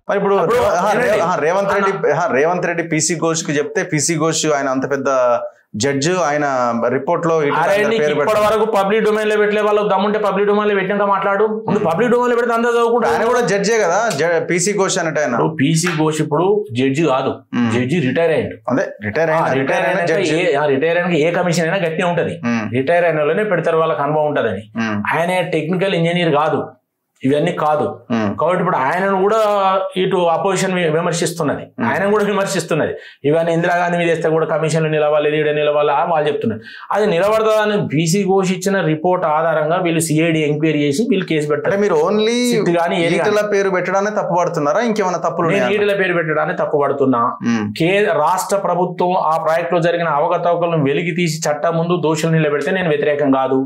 మరి ఇప్పుడు రేవంత్ రెడ్డి పీసీ ఘోష్ కు చెప్తే పీసీ ఘోష్ ఆయన అంత పెద్ద జడ్జి ఆయన రిపోర్ట్ లో ఇప్పటి వరకు పబ్లిక్ డొమైన్ లో పెట్టలే వాళ్ళకి దమ్ముంటే పబ్లిక్ డొమైన్ లో పెట్టినాక మాట్లాడు పబ్లిక్ డొమైన్ లో పెడితే అందరూ చదువుకుంటా ఆయన కూడా జడ్జే కదా పీసీ ఘోష్ అంటే ఆయన పీసీ ఘోష్ ఇప్పుడు జడ్జి కాదు జడ్జి రిటైర్ అయ్యిండు అదే రిటైర్ అయినాక ఏ కమిషన్ అయినా గట్టిగా ఉంటది రిటైర్ అయిన వాళ్ళనే పెడతారు వాళ్ళకి అనుభవం ఉంటదని ఆయన టెక్నికల్ ఇంజనీర్ కాదు ఇవన్నీ కాదు కాబట్టి ఇప్పుడు ఆయనను కూడా ఇటు అపోజిషన్ విమర్శిస్తున్నది ఆయన కూడా విమర్శిస్తున్నది ఇవన్నీ ఇందిరాగాంధీ మీద వేస్తే కూడా కమిషన్లు నిలవాలి ఈడ నిలవాలా వాళ్ళు చెప్తున్నారు అది నిలబడతాదని బీసీ ఘోష్ ఇచ్చిన రిపోర్ట్ ఆధారంగా వీళ్ళు సిఐడి ఎంక్వైరీ చేసి వీళ్ళు కేసు పెట్టారు మీరు ఓన్లీ ఈటల పేరు పెట్టడాన్ని తప్పుపడుతున్నారా ఇంకేమైనా తప్పులు ఈటల పేరు పెట్టడాన్ని తప్పుపడుతున్నా రాష్ట్ర ప్రభుత్వం ఆ ప్రాజెక్ట్ లో జరిగిన అవకతవకలను వెలికి తీసి చట్టం ముందు దోషులు నిలబెడితే నేను వ్యతిరేకం కాదు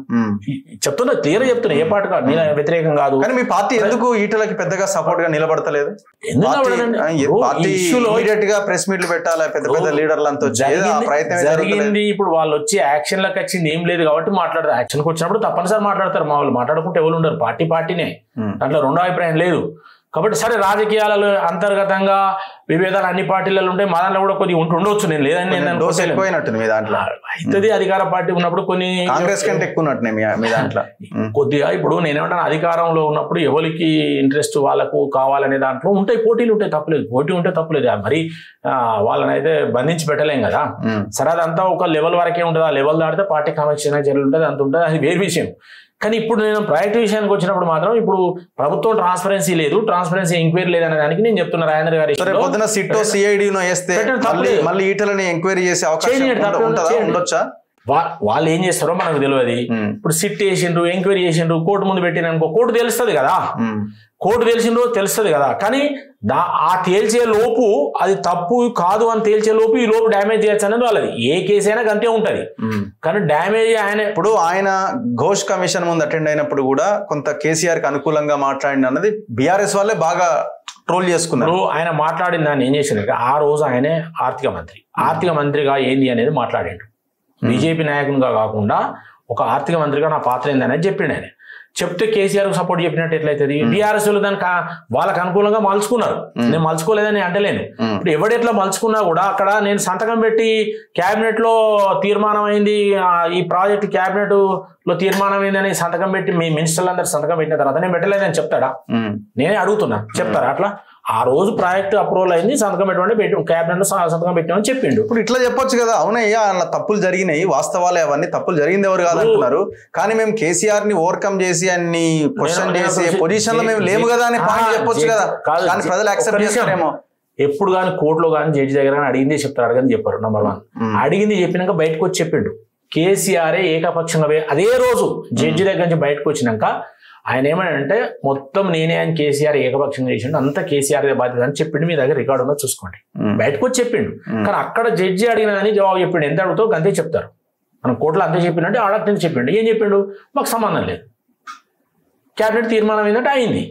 చెప్తున్నా క్లియర్ చెప్తున్నా ఏ పాటు కాదు నేను వ్యతిరేకం కాదు పార్టీ ఎందుకు ఈటలకి పెద్దగా సపోర్ట్ గా నిలబడతలేదు ప్రెస్ మీట్లు పెట్టాలి పెద్ద పెద్ద లీడర్లంతా జరిగింది ఇప్పుడు వాళ్ళు వచ్చి యాక్షన్ లకు వచ్చింది ఏం లేదు కాబట్టి మాట్లాడతారు యాక్షన్ కి వచ్చినప్పుడు తప్పనిసరి మాట్లాడతారు మా వాళ్ళు మాట్లాడుకుంటే ఎవరు ఉండరు పార్టీనే దాంట్లో రెండో అభిప్రాయం లేదు కాబట్టి సరే రాజకీయాలలో అంతర్గతంగా విభేదాలు అన్ని పార్టీలలో ఉంటాయి మా దాంట్లో కూడా కొద్దిగా ఉండొచ్చు నేను లేదని అవుతుంది అధికార పార్టీ ఉన్నప్పుడు కొన్ని కాంగ్రెస్ కంటే ఎక్కువ మీ దాంట్లో కొద్దిగా ఇప్పుడు నేనేమంటాను అధికారంలో ఉన్నప్పుడు ఎవరికి ఇంట్రెస్ట్ వాళ్ళకు కావాలనే దాంట్లో ఉంటాయి పోటీలు ఉంటాయి తప్పలేదు పోటీ ఉంటే తప్పలేదు మరి వాళ్ళని అయితే బంధించి పెట్టలేం కదా సరే అదంతా ఒక లెవెల్ వరకే ఉంటుంది ఆ లెవెల్ దాటితే పార్టీ కమిషన్ చర్యలు ఉంటుంది అంత ఉంటుంది అది వేరే విషయం కానీ ఇప్పుడు నేను ప్రాజెక్ట్ విషయానికి వచ్చినప్పుడు మాత్రం ఇప్పుడు ప్రభుత్వం ట్రాన్స్పరెన్సీ లేదు ట్రాన్స్పరెన్సీ ఎంక్వైరీ లేదనే దానికి నేను చెప్తున్నా రాజేంద్ర గారి పొద్దున సిట్టో సిఐడినో వేస్తే మళ్ళీ ఈటలని ఎంక్వైరీ చేసే అవకాశం ఉండొచ్చా వాళ్ళు ఏం చేస్తారో మనకు తెలియదు ఇప్పుడు సిట్ చేసిండ్రు ఎంక్వైరీ చేసిండ్రు కోర్టు ముందు పెట్టిననుకో కోర్టు తెలుస్తుంది కదా కోర్టు తెలిసిండ్రో తెలుస్తుంది కదా కానీ ఆ తేల్చే లోపు అది తప్పు కాదు అని తేల్చే లోపు ఈ లోపు డ్యామేజ్ చేయొచ్చు అనేది వాళ్ళది ఏ కేసు అయినా అంతే ఉంటది కానీ డ్యామేజ్ ఇప్పుడు ఆయన ఘోష్ కమిషన్ ముందు అటెండ్ అయినప్పుడు కూడా కొంత కేసీఆర్ కి అనుకూలంగా మాట్లాడిన అన్నది బీఆర్ఎస్ వాళ్ళే బాగా ట్రోల్ చేసుకున్నారు ఆయన మాట్లాడిన దాన్ని ఏం చేసిండ్రు ఆ రోజు ఆయనే ఆర్థిక మంత్రిగా ఏంది అనేది మాట్లాడిండు బీజేపీ నాయకునిగా కాకుండా ఒక ఆర్థిక మంత్రిగా నా పాత్ర ఏంది అనేది చెప్పిండు ఆయన చెప్తే కేసీఆర్ కు సపోర్ట్ చెప్పినట్టు ఎట్లయితుంది బీఆర్ఎస్ వాళ్ళు దానికి వాళ్ళకి అనుకూలంగా మలుచుకున్నారు నేను మలుచుకోలేదని అంటలేను ఇప్పుడు ఎవడెట్లా మలుచుకున్నా కూడా అక్కడ నేను సంతకం పెట్టి క్యాబినెట్ లో తీర్మానం అయింది ఈ ప్రాజెక్ట్ క్యాబినెట్ లో తీర్మానం అయిందని సంతకం పెట్టి మీ మినిస్టర్లు అందరు సంతకం పెట్టిన తర్వాత నేను పెట్టలేదని చెప్తాడా నేనే అడుగుతున్నా చెప్తారా అట్లా ఆ రోజు ప్రాజెక్ట్ అప్రూవల్ అయింది సంతకం పెట్టమంటే క్యాబినెట్ లో సంతకం పెట్టామని చెప్పిండు ఇప్పుడు ఇట్లా చెప్పొచ్చు కదా అవునయ్యా అలా తప్పులు జరిగినాయి వాస్తవాలే అవన్నీ తప్పులు జరిగింది ఎవరు కాదంటున్నారు కానీ మేము కేసీఆర్ ని ఓవర్కమ్ చేసి అన్ని క్వశ్చన్ చేసి పొజిషన్ లో మేము లేము కదా అని పాయింట్ చెప్పొచ్చు కదా కానీ ప్రజలు యాక్సెప్ట్ చేస్తారేమో ఎప్పుడు కానీ కోర్టులో కానీ జడ్జి దగ్గర కానీ అడిగిందే చెప్తారు అడగని చెప్పారు నంబర్ 1 అడిగింది చెప్పినాక బయటకు వచ్చి చెప్పిండు కేసీఆర్ ఏకపక్షంగా అదే రోజు జడ్జి దగ్గర నుంచి బయటకు వచ్చినాక ఆయన ఏమంటే మొత్తం నేనే ఆయన కేసీఆర్ ఏకపక్షంగా చేసిండు అంతా కేసీఆర్ బాధ్యత అని చెప్పిండు మీ దగ్గర రికార్డు ఉన్నది చూసుకోండి బయటకు వచ్చి చెప్పిండు కానీ అక్కడ జడ్జి అడిగిన అని జవాబు చెప్పిండు ఎంత అడుగుతావు అంతే చెప్తారు మనం కోర్టులో అంతే చెప్పిండే అడగని చెప్పిండు ఏం చెప్పిండు మాకు సంబంధం లేదు క్యాబినెట్ తీర్మానం ఏంటంటే అయింది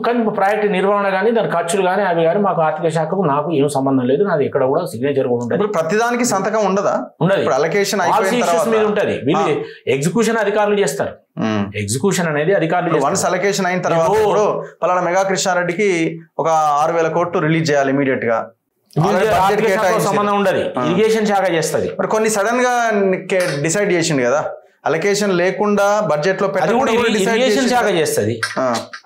కానీ ప్రాజెక్ట్ నిర్వహణ కానీ దాని ఖర్చులు కానీ అవి కానీ మాకు ఆర్థిక శాఖకు నాకు ఏం సంబంధం లేదు నాది ఎక్కడ కూడా సిగ్నేచర్ కూడా ఉంటుంది ప్రతిదానికి సంతకం ఉండదు మీద ఉంటుంది వీళ్ళు ఎగ్జిక్యూషన్ అధికారులు చేస్తారు ఎగ్జిక్యూషన్ అనేది అధికారులు వన్స్ అలొకేషన్ అయిన తర్వాత పలానా మెగా కృష్ణారెడ్డికి ఒక 6,000 కోట్లు రిలీజ్ చేయాలి ఇమీడియట్ గా సంబంధం ఉండదు ఇరిగేషన్ శాఖ చేస్తుంది మరి కొన్ని సడన్ గా డిసైడ్ చేసిండు కదా అలొకేషన్ లేకుండా బడ్జెట్ లో ఇరిగేషన్ శాఖ చేస్తుంది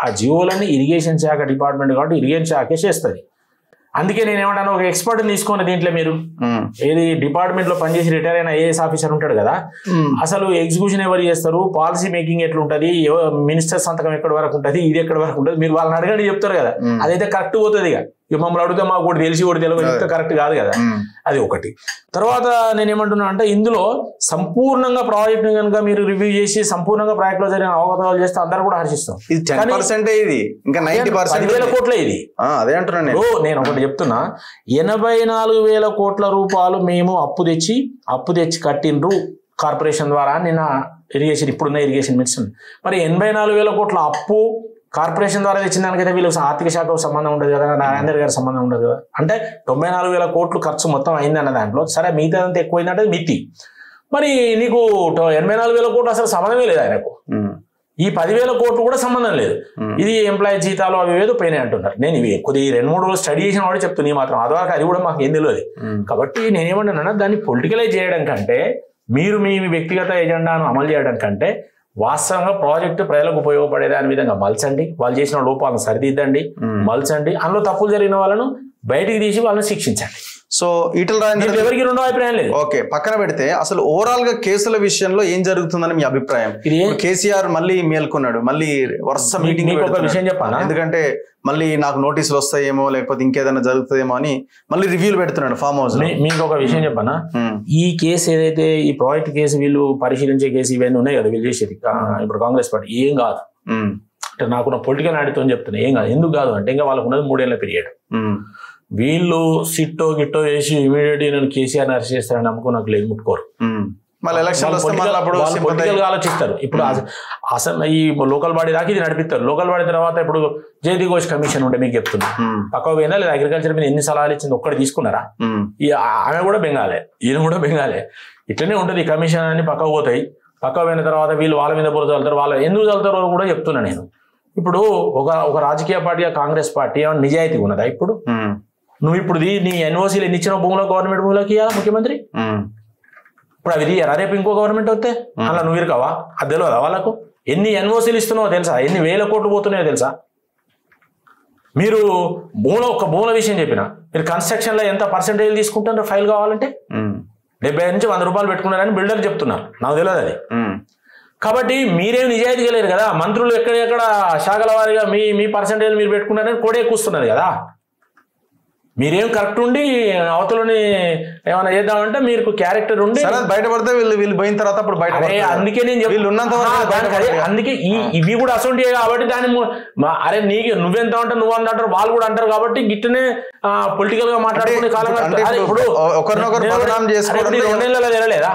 ఆ జియోలన్నీ ఇరిగేషన్ శాఖ డిపార్ట్మెంట్ కాబట్టి ఇరిగేషన్ శాఖ చేస్తుంది అందుకే నేను ఏమంటాను ఒక ఎక్స్పర్ట్ తీసుకోండి దీంట్లో మీరు ఏది డిపార్ట్మెంట్ లో పనిచేసి రిటైర్ అయిన ఐఏఎస్ ఆఫీసర్ ఉంటాడు కదా అసలు ఎగ్జిక్యూషన్ ఎవరు చేస్తారు పాలసీ మేకింగ్ ఎట్లుంటది మినిస్టర్ సంతకం ఎక్కడి వరకు ఉంటుంది ఇది ఎక్కడి వరకు ఉంటుంది మీరు వాళ్ళని అడగండి చెప్తారు కదా అదైతే కరెక్ట్ పోతుంది ఇక మమ్మల్ని అడిగితే మాకు కూడా తెలిసి కూడా తెలియదు కరెక్ట్ కాదు కదా అది ఒకటి తర్వాత నేను ఏమంటున్నా అంటే ఇందులో సంపూర్ణంగా ప్రాజెక్ట్ కనుక మీరు రివ్యూ చేసి సంపూర్ణంగా ప్రాజెక్ట్ లో జరిగిన అవకతవకలు చేస్తే అందరూ కూడా హర్షిస్తాం ఇది ఇంకా 10,000 కోట్లే ఇది అదే అంటున్నాను నేను ఒకటి చెప్తున్నా 84,000 కోట్ల రూపాయలు మేము అప్పు తెచ్చి కట్టిండ్రు కార్పొరేషన్ ద్వారా నిన్న ఇరిగేషన్ ఇప్పుడున్న ఇరిగేషన్ మినిస్టర్ మరి 84,000 కోట్ల అప్పు కార్పొరేషన్ ద్వారా తెచ్చిన దానికైతే వీళ్ళకి ఆర్థిక శాఖకు సంబంధం ఉండదు కదా నారాయణ గారి సంబంధం ఉండదు కదా అంటే 94,000 కోట్లు ఖర్చు మొత్తం అయిందన్న దాంట్లో సరే మిగతాదంతా ఎక్కువైందంటే మితి మరి నీకు 84,000 కోట్లు అసలు సంబంధమే లేదు ఆయనకు ఈ 10,000 కోట్లు కూడా సంబంధం లేదు. ఇది ఎంప్లాయీ జీతాలు అవి ఏదో పోయినాయి అంటున్నారు. నేను ఇవి కొద్దిగా 2-3 రోజులు స్టడీ చేసిన వాడు చెప్తున్నా మాత్రం అదివరకు అది కూడా మాకు ఏం తెలియదు. కాబట్టి నేనేమంటున్నా దాన్ని పొలిటికలైజ్ చేయడం కంటే మీరు మీ వ్యక్తిగత ఎజెండాను అమలు చేయడం కంటే వాస్తవంగా ప్రాజెక్టు ప్రజలకు ఉపయోగపడే దాని విధంగా మలచండి, వాళ్ళు చేసిన లోపాలను సరిదిద్దండి, మలచండి, అందులో తప్పులు జరిగిన వాళ్ళను బయటికి తీసి వాళ్ళని శిక్షించండి. సో ఈటల రాజేందర్ ఎవరికి రెండో అభిప్రాయం లేదు. ఓకే, పక్కన పెడితే అసలు ఓవరాల్ గా కేసుల విషయంలో ఏం జరుగుతుందని మీ అభిప్రాయం? కేసీఆర్ మళ్ళీ మేల్కొన్నాడు, మళ్ళీ వరుస మీటింగ్. ఒక విషయం చెప్పాలా? ఎందుకంటే మళ్ళీ నాకు నోటీసులు వస్తాయేమో లేకపోతే ఇంకేదైనా జరుగుతుందేమో అని మళ్ళీ రివ్యూలు పెడుతున్నాడు ఫామ్ హౌస్. మీకు ఒక విషయం చెప్పనా, ఈ కేసు ఏదైతే ఈ ప్రాజెక్ట్ కేసు వీళ్ళు పరిశీలించే కేసు ఇవన్నీ ఉన్నాయి కదా వీళ్ళు చేసేది ఇప్పుడు కాంగ్రెస్ పార్టీ, ఏం కాదు అంటే నాకు నా పొలిటికల్ నాడితో చెప్తున్నా ఏం కాదు. ఎందుకు కాదు అంటే ఇంకా వాళ్ళకు ఉన్నది 3 ఏళ్ల పీరియడ్. వీళ్ళు సిట్టో గిట్టో వేసి ఇమీడియట్ నేను కేసీఆర్ అరెస్ట్ చేస్తారని నమ్మకం నాకు లేదు, ముట్టుకోరు. పొలిటికల్ గా ఆలోచిస్తారు. ఇప్పుడు అసలు ఈ లోకల్ బాడీ దాకా ఇది నడిపిస్తారు. లోకల్ బాడీ తర్వాత ఇప్పుడు జయతి ఘోష్ కమిషన్ ఉంటే మీకు చెప్తున్నా పక్కకు పోయిందా లేదా, అగ్రికల్చర్ మీద ఎన్ని సలహాలు ఇచ్చింది ఒక్కటి తీసుకున్నారా? ఆమె కూడా బెంగాలే, ఈయన కూడా బెంగాలే. ఇట్లనే ఉంటుంది ఈ కమిషన్ అని పక్కకు పోతాయి. పక్కకు పోయిన తర్వాత వీళ్ళు వాళ్ళ మీద బురద చల్లుతారు. వాళ్ళు ఎందుకు చల్లుతారో కూడా చెప్తున్నా నేను. ఇప్పుడు ఒక రాజకీయ పార్టీగా కాంగ్రెస్ పార్టీ ఏమన్నా నిజాయితీ ఉన్నదా? ఇప్పుడు నువ్వు ఇప్పుడు నీ ఎన్ఓసీలు ఎన్ని ఇచ్చిన భూములో గవర్నమెంట్ భూములోకి ఇవ్వాలా ముఖ్యమంత్రి? ఇప్పుడు అవి తీయరా? రేపు ఇంకో గవర్నమెంట్ వస్తే అలా నువ్వు ఇరుకవా? అది తెలియదా వాళ్ళకు? ఎన్ని ఎన్ఓసీలు ఇస్తున్నావో తెలుసా? ఎన్ని వేల కోట్లు పోతున్నాయో తెలుసా? మీరు భూముల విషయం చెప్పిన మీరు కన్స్ట్రక్షన్ లో ఎంత పర్సెంటేజ్ తీసుకుంటారో ఫైల్ కావాలంటే 70 నుంచి 100 రూపాయలు పెట్టుకున్నారని బిల్డర్ చెప్తున్నారు, నాకు తెలియదు అది. కాబట్టి మీరేం నిజాయితీగా లేరు కదా. మంత్రులు ఎక్కడెక్కడ శాఖల వారిగా మీ పర్సెంటేజ్ మీరు పెట్టుకున్నారని కూడా ఎక్కుస్తున్నది కదా. మీరేం కరెక్ట్ ఉండి అవతలని ఏమైనా చేద్దామంటే మీరు క్యారెక్టర్ ఉండి బయటపడితే వీళ్ళు పోయిన తర్వాత అప్పుడు బయట. అందుకే నేను అందుకే ఇవి కూడా అసొంటివే కాబట్టి దాని అరే నువ్వెంత అంటే నువ్వు అంటారు వాళ్ళు కూడా అంటారు కాబట్టి గిట్టనే పొలిటికల్ గా మాట్లాడుకునే కాలం. ఇప్పుడు 2 నెలల తెలలేదా?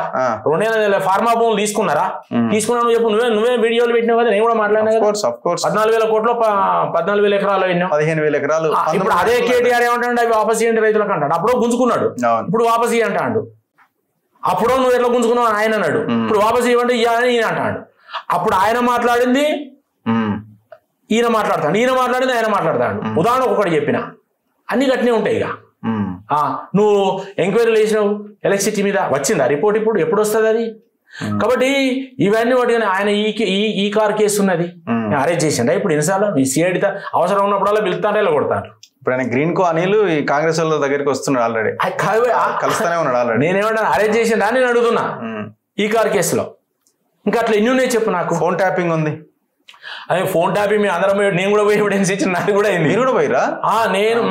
2 నెలల ఫార్మా భూములు తీసుకున్నారా? తీసుకున్నా నువ్వు చెప్పు. నువ్వే వీడియోలు పెట్టినావు కదా, నేను కూడా మాట్లాడినా కదా. 14,000 కోట్లు 14,000 ఎకరాలు అయినా 15,000 ఎకరాలు. ఇప్పుడు అదే కేటీఆర్ ఏమంటాడు వాపస్ ఇవ్వండి రైతులకు అంటాడు. అప్పుడు గుంజుకున్నాడు, ఇప్పుడు వాపస్ ఇవ్వ అంటాడు. అప్పుడు నువ్వు ఎట్లా గుంజుకున్నావు ఆయన అన్నాడు, ఇప్పుడు వాపస్ ఇవ్వండి ఇవ్వాలని ఈయన అంటాడు. అప్పుడు ఆయన మాట్లాడింది ఈయన మాట్లాడతాడు, ఈయన మాట్లాడింది ఆయన మాట్లాడతాడు. ఉదాహరణ ఒకటి చెప్పిన అన్ని గట్టినే ఉంటాయి. ఇక నువ్వు ఎంక్వైరీలు చేసినావు ఎలక్ట్రిసిటీ మీద, వచ్చిందా రిపోర్ట్? ఇప్పుడు ఎప్పుడు వస్తుంది అది? కాబట్టి ఇవన్నీ వాటి ఆయన ఈ కార్ కేసు ఉన్నది, అరెస్ట్ చేసిండ. ఇప్పుడు ఎన్నిసార్లు ఈ సిఐడి అవసరం ఉన్నప్పుడల్లా పిలుస్తాడు, ఇలా కొడతాడు. ఇప్పుడు ఆయన గ్రీన్ కో అనిల్ ఈ కాంగ్రెస్ వాళ్ళ దగ్గరికి వస్తున్నాడు, ఆల్రెడీ కలుస్తానే ఉన్నాడు ఆల్రెడీ. నేనేమంటాను అరెస్ట్ చేసిండా నేను అడుగుతున్నా ఈ కార్ కేసులో. ఇంకా అట్లా ఎన్ని ఉన్నాయి చెప్పు నాకు. ఫోన్ ట్యాపింగ్ ఉంది, అదే ఫోన్ ట్యాపింగ్ మేము అందరం నేను కూడా పోయి ఎవిడెన్స్ ఇచ్చిన నాది కూడా అయింది. మీరు కూడా పోయిరా? మేము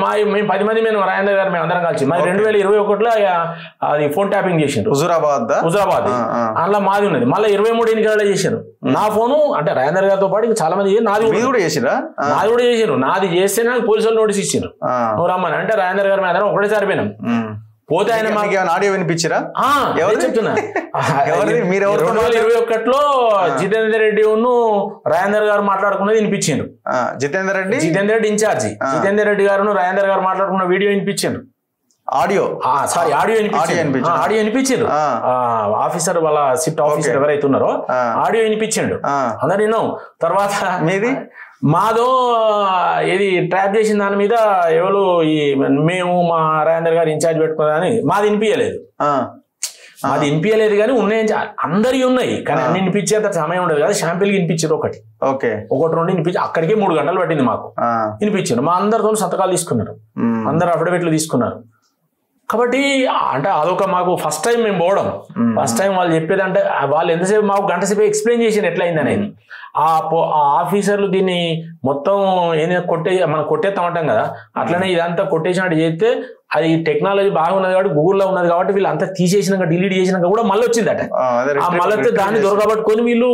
10 మంది మేము రాజేందర్ గారు మేము అందరం కలిసి మరి 2021లో అది ఫోన్ ట్యాపింగ్ చేసిండ్రు హుజురాబాద్. అందులో మాది ఉన్నది. మళ్ళీ 23 ఎన్నికలలో చేశారు నా ఫోను. అంటే రాజేందర్ గారితో పాటు ఇంకా చాలా మంది నాది కూడా చేసిరా. నాది కూడా చేసారు. నాది చేస్తే నాకు పోలీసులు నోటీస్ ఇచ్చారు నువ్వు రమ్మని. అంటే రాజేందర్ గారు మేము అందరం ఒకటేసారి పోయినాం. పోతే ఆయన ఆడియో వినిపించరా? చెప్తున్నా 2021లో జితేందర్ రెడ్డి రాజేందర్ గారు మాట్లాడుకున్నది వినిపించారు. జితేందర్ రెడ్డి ఇన్ఛార్జి జితేందర్ రెడ్డి గారు రాజేందర్ గారు మాట్లాడుకున్న వీడియో వినిపించారు. ఆడియో వినిపించారు. ఆఫీసర్ వాళ్ళ సిట్ ఆఫీసర్ ఎవరైతే ఉన్నారో ఆడియో వినిపించాడు. అందరు విన్నాం. తర్వాత మీది మాదో ఏది ట్రాప్ చేసిన దాని మీద ఎవరు మేము మా రాజేందర్ గారు ఇన్ఛార్జ్ పెట్టుకున్నారని మాది వినిపించలేదు. మాది వినిపించలేదు కానీ ఉన్నాయి, అందరివి ఉన్నాయి కానీ అన్ని వినిపించేంత సమయం ఉండదు కదా. షాంపిల్కి వినిపించారు ఒకటి 2 వినిపించి అక్కడికే 3 గంటలు పట్టింది మాకు. వినిపించారు. మా అందరితో సంతకాలు తీసుకున్నారు, అందరు అఫిడవిట్లు తీసుకున్నారు. కాబట్టి అంటే అదొక మాకు ఫస్ట్ టైం మేము పోవడం. ఫస్ట్ టైం వాళ్ళు చెప్పేదంటే వాళ్ళు ఎంతసేపు మాకు గంట సేపు ఎక్స్ప్లెయిన్ చేసి ఎట్లయింది అనేది. ఆ ఆఫీసర్లు దీన్ని మొత్తం ఏదైనా మనం కొట్టేస్తామంటాం కదా, అట్లనే ఇదంతా కొట్టేసినట్టు చేస్తే అది టెక్నాలజీ బాగున్నది కాబట్టి గూగుల్లో ఉన్నది కాబట్టి వీళ్ళు అంతా తీసేసినాక డిలీట్ చేసినాక కూడా మళ్ళీ వచ్చిందట. మళ్ళీ దాన్ని దొరకబట్టుకొని వీళ్ళు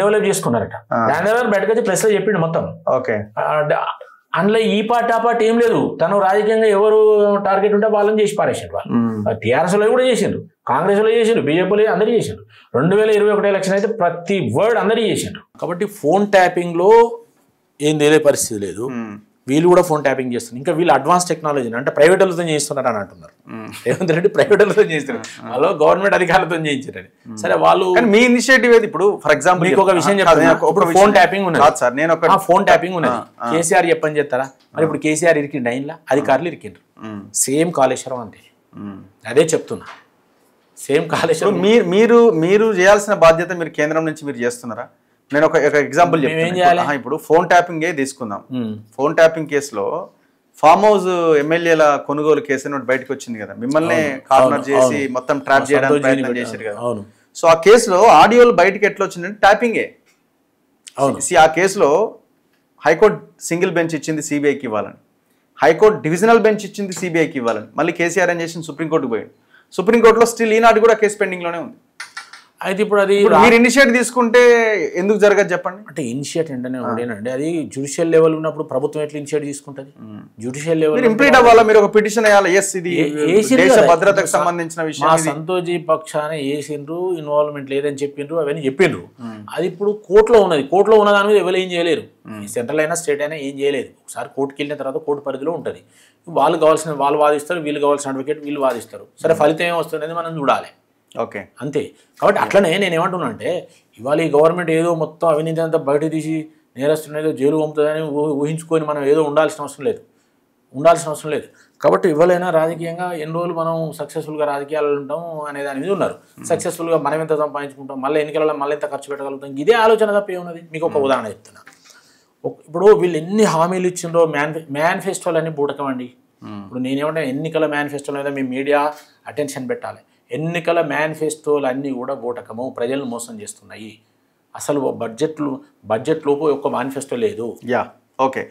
డెవలప్ చేసుకున్నారట. రాజేందర్ బయటకు వచ్చి ప్రెస్ లో చెప్పిండు మొత్తం. అందులో ఈ పార్టీ ఆ పార్టీ ఏం లేదు. తను రాజకీయంగా ఎవరు టార్గెట్ ఉంటే వాళ్ళని చేసి పారేసాడు. వాళ్ళు టీఆర్ఎస్ లో కూడా చేసిండ్రు, కాంగ్రెస్ లో చేసిండ్రు, బీజేపీలో అందరూ చేసిండ్రు. 2021 ఎలక్షన్ అయితే ప్రతి వర్డ్ అందరూ చేసిండ్రు. కాబట్టి ఫోన్ ట్యాపింగ్ లో ఏం తెలియ పరిస్థితి లేదు. వీళ్ళు కూడా ఫోన్ ట్యాపింగ్ చేస్తున్నారు. ఇంకా వీళ్ళు అడ్వాన్స్ టెక్నాలజీ అంటే ప్రైవేట్ వాళ్ళతో చేస్తున్నారు అని అంటున్నారు. రేవంత్ రెడ్డి ప్రైవేట్ వాళ్ళతో చేస్తున్నారు, వాళ్ళు గవర్నమెంట్ అధికారులతో చేయించారని. సరే వాళ్ళు మీ ఇనిషియేటివ్ ఏది? ఇప్పుడు ఫర్ ఎగ్జాంపుల్ మీకు ఒక విషయం చెప్తాను, ఫోన్ ట్యాపింగ్ ఉన్నది సార్, నేను ఫోన్ ట్యాపింగ్ ఉన్నది. కేసీఆర్ చెప్పని చెప్తారా? మరి ఇప్పుడు కేసీఆర్ ఇరికిండు, అయిన్లా అధికారులు ఇరికిండ్రు. సేమ్ కాళేశ్వరం అంతే, అదే చెప్తున్నా, సేమ్ కాళేశ్వరం. మీరు చేయాల్సిన బాధ్యత మీరు కేంద్రం నుంచి మీరు చేస్తున్నారా? నేను ఒక ఎగ్జాంపుల్ చెప్తాను. ఇప్పుడు ఫోన్ ట్యాపింగ్ తీసుకుందాం. ఫోన్ ట్యాపింగ్ కేసులో ఫామ్ హౌస్ ఎమ్మెల్యేల కొనుగోలు కేసు అని బయటకు వచ్చింది కదా, మిమ్మల్ని కార్నర్ చేసి మొత్తం ట్రాప్ చేయడానికి ప్రయత్నం చేశారు కదా. సో ఆ కేసులో ఆడియోలు బయటకు ఎట్లా వచ్చిందంటే ట్యాపింగే. ఆ కేసులో హైకోర్టు సింగిల్ బెంచ్ ఇచ్చింది సిబిఐకి ఇవ్వాలని, హైకోర్టు డివిజనల్ బెంచ్ ఇచ్చింది సిబిఐకి ఇవ్వాలని, మళ్ళీ కేసీఆర్ ఏం చేసింది, సుప్రీంకోర్టుకు పోయాడు. సుప్రీంకోర్టులో స్టిల్ ఈనాడు కూడా కేసు పెండింగ్ లోనే ఉంది. అయితే ఇప్పుడు అది మీరు ఇనిషియేట్ తీసుకుంటే ఎందుకు జరగదు చెప్పండి? అంటే ఇనిషియేట్ ఏంటనే ఉండేనండి, అది జ్యుడిషియల్ లెవెల్ ఉన్నప్పుడు ప్రభుత్వం ఎట్లా ఇనిషియేట్ తీసుకుంటుంది? జ్యుడిషియల్ లెవెల్ ఇంప్లీట్ అవ్వాలా, మీరు ఒక పిటిషన్ వేయాలి, ఎస్ ఇది దేశ భద్రతకు సంబంధించిన విషయం. మా సంతోషి పక్షాన వేసిండ్రు, ఇన్వాల్వ్మెంట్ లేదని చెప్పిండ్రు, అవన్నీ చెప్పిండ్రు. అది ఇప్పుడు కోర్టులో ఉన్నది, కోర్టులో ఉన్న దాని మీద ఎవరు ఏం చేయలేరు. సెంట్రల్ అయినా స్టేట్ అయినా ఏం చేయలేదు. ఒకసారి కోర్టుకి వెళ్ళిన తర్వాత కోర్టు పరిధిలో ఉంటుంది, వాళ్ళు కావాల్సిన వాళ్ళు వాదిస్తారు, వీళ్ళు కావాల్సిన అడ్వకేట్ వీళ్ళు వాదిస్తారు. సరే ఫలితం ఏం వస్తుంది మనం చూడాలి, ఓకే అంతే. కాబట్టి అట్లనే నేను ఏమంటున్నా అంటే, ఇవాళ ఈ గవర్నమెంట్ ఏదో మొత్తం అవినీతి అంతా బయట తీసి నేరస్తున్నదో జైలు పంపుతుందని ఊహించుకొని మనం ఏదో ఉండాల్సిన అవసరం లేదు. కాబట్టి ఇవ్వలైనా రాజకీయంగా ఎన్ని రోజులు మనం సక్సెస్ఫుల్గా రాజకీయాలు ఉంటాం అనే దాని మీద ఉన్నారు. సక్సెస్ఫుల్గా మనం ఎంత సంపాదించుకుంటాం, మళ్ళీ ఎన్నికలలో మళ్ళీ ఎంత ఖర్చు పెట్టగలుగుతాం, ఇదే ఆలోచన తప్ప ఏమున్నది. మీకు ఒక ఉదాహరణ చెప్తున్నా. ఇప్పుడు వీళ్ళు ఎన్ని హామీలు ఇచ్చిండ్రో, మేనిఫెస్టోలు అన్ని బూటకం అండి. ఇప్పుడు నేనేమంటే ఎన్నికల మేనిఫెస్టోల మీద మీ మీడియా అటెన్షన్ పెట్టాలి. ఎన్నికల మేనిఫెస్టోలు అన్నీ కూడా బూటకము, ప్రజలను మోసం చేస్తున్నాయి. అసలు బడ్జెట్ లోపు ఒక్క మేనిఫెస్టో లేదు. Yeah okay.